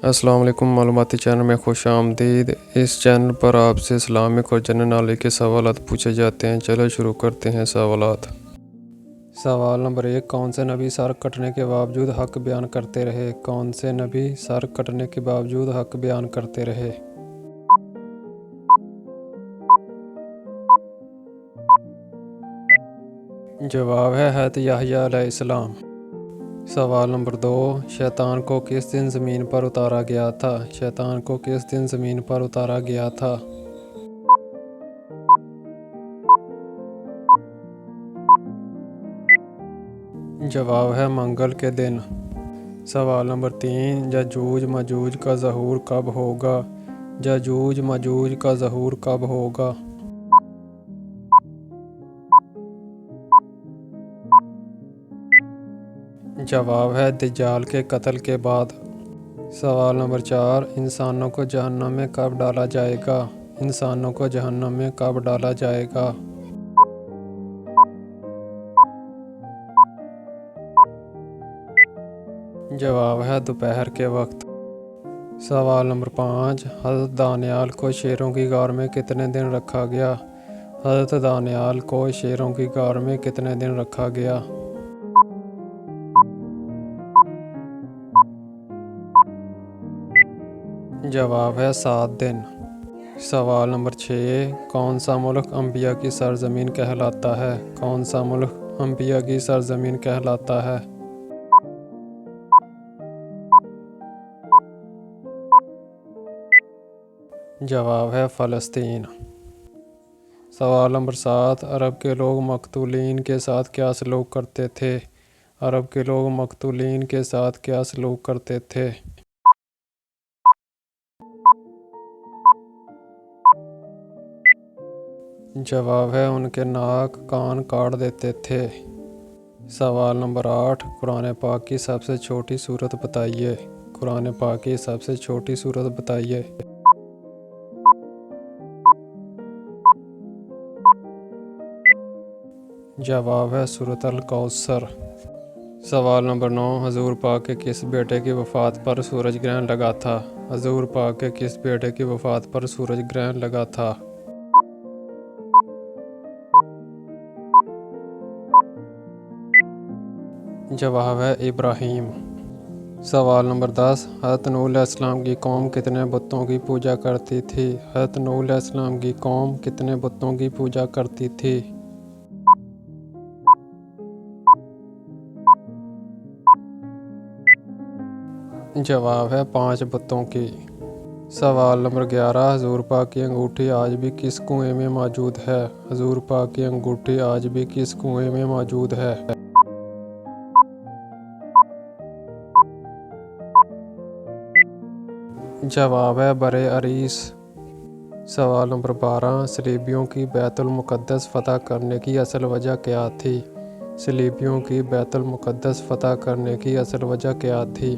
السلام علیکم، معلوماتی چینل میں خوش آمدید۔ اس چینل پر آپ سے اسلامک اور جنرل نالج کے سوالات پوچھے جاتے ہیں۔ چلو شروع کرتے ہیں سوالات۔ سوال نمبر 1، کون سے نبی سر کٹنے کے باوجود حق بیان کرتے رہے؟ کون سے نبی سر کٹنے کے باوجود حق بیان کرتے رہے؟ جواب ہے حضرت یحییٰ علیہ السلام۔ سوال نمبر 2، شیطان کو کس دن زمین پر اتارا گیا تھا؟ شیطان کو کس دن زمین پر اتارا گیا تھا؟ جواب ہے منگل کے دن۔ سوال نمبر 3، یاجوج ماجوج کا ظہور کب ہوگا؟ یاجوج ماجوج کا ظہور کب ہوگا؟ جواب ہے دجال کے قتل کے بعد۔ سوال نمبر 4، انسانوں کو جہنم میں کب ڈالا جائے گا؟ انسانوں کو جہنم میں کب ڈالا جائے گا؟ جواب ہے دوپہر کے وقت۔ سوال نمبر 5، حضرت دانیال کو شیروں کی غار میں کتنے دن رکھا گیا؟ حضرت دانیال کو شیروں کی غار میں کتنے دن رکھا گیا؟ جواب ہے 7 دن۔ سوال نمبر 6، کون سا ملک انبیاء کی سرزمین کہلاتا ہے؟ کون سا ملک انبیاء کی سرزمین کہلاتا ہے؟ جواب ہے فلسطین۔ سوال نمبر 7، عرب کے لوگ مقتولین کے ساتھ کیا سلوک کرتے تھے؟ عرب کے لوگ مقتولین کے ساتھ کیا سلوک کرتے تھے؟ جواب ہے ان کے ناک کان کاٹ دیتے تھے۔ سوال نمبر 8، قرآن پاک کی سب سے چھوٹی سورت بتائیے۔ قرآن پاک کی سب سے چھوٹی سورت بتائیے۔ جواب ہے سورۃ الکوثر۔ سوال نمبر 9، حضور پاک کے کس بیٹے کی وفات پر سورج گرہن لگا تھا؟ حضور پاک کے کس بیٹے کی وفات پر سورج گرہن لگا تھا؟ جواب ہے ابراہیم۔ سوال نمبر 10، حضرت نوح علیہ السلام کی قوم کتنے بتوں کی پوجا کرتی تھی؟ حضرت نوح علیہ السلام کی قوم کتنے بتوں کی پوجا کرتی تھی؟ جواب ہے 5 بتوں کی۔ سوال نمبر 11، حضور پاک کی انگوٹھی آج بھی کس کنویں میں موجود ہے؟ حضور پاک کی انگوٹھی آج بھی کس کنویں میں موجود ہے؟ جواب ہے بر عریس۔ سوال نمبر 12، صلیبیوں کی بیت المقدس فتح کرنے کی اصل وجہ کیا تھی؟ صلیبیوں کی بیت المقدس فتح کرنے کی اصل وجہ کیا تھی؟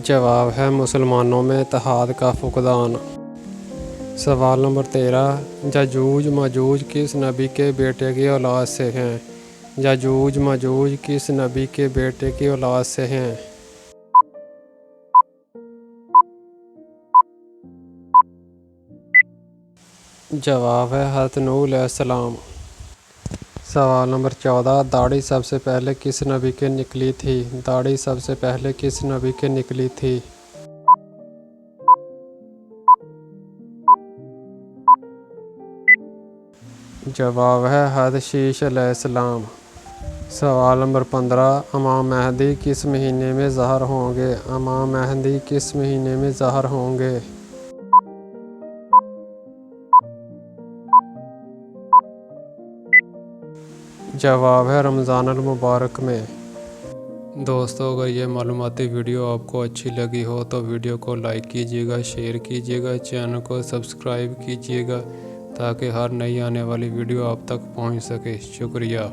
جواب ہے مسلمانوں میں اتحاد کا فقدان۔ سوال نمبر 13، یاجوج ماجوج کس نبی کے بیٹے کی اولاد سے ہیں؟ یاجوج ماجوج کس نبی کے بیٹے کی اولاد سے ہیں؟ جواب ہے حضرت نوح علیہ السلام۔ سوال نمبر 14، داڑھی سب سے پہلے کس نبی کے نکلی تھی؟ داڑھی سب سے پہلے کس نبی کے نکلی تھی؟ جواب ہے حضرت شیش علیہ السلام۔ سوال نمبر 15، امام مہدی کس مہینے میں ظاہر ہوں گے؟ امام مہدی کس مہینے میں ظاہر ہوں گے؟ جواب ہے رمضان المبارک میں۔ دوستو، اگر یہ معلوماتی ویڈیو آپ کو اچھی لگی ہو تو ویڈیو کو لائک کیجیے گا، شیئر کیجیے گا، چینل کو سبسکرائب کیجیے گا تاکہ ہر نئی آنے والی ویڈیو آپ تک پہنچ سکے۔ شکریہ۔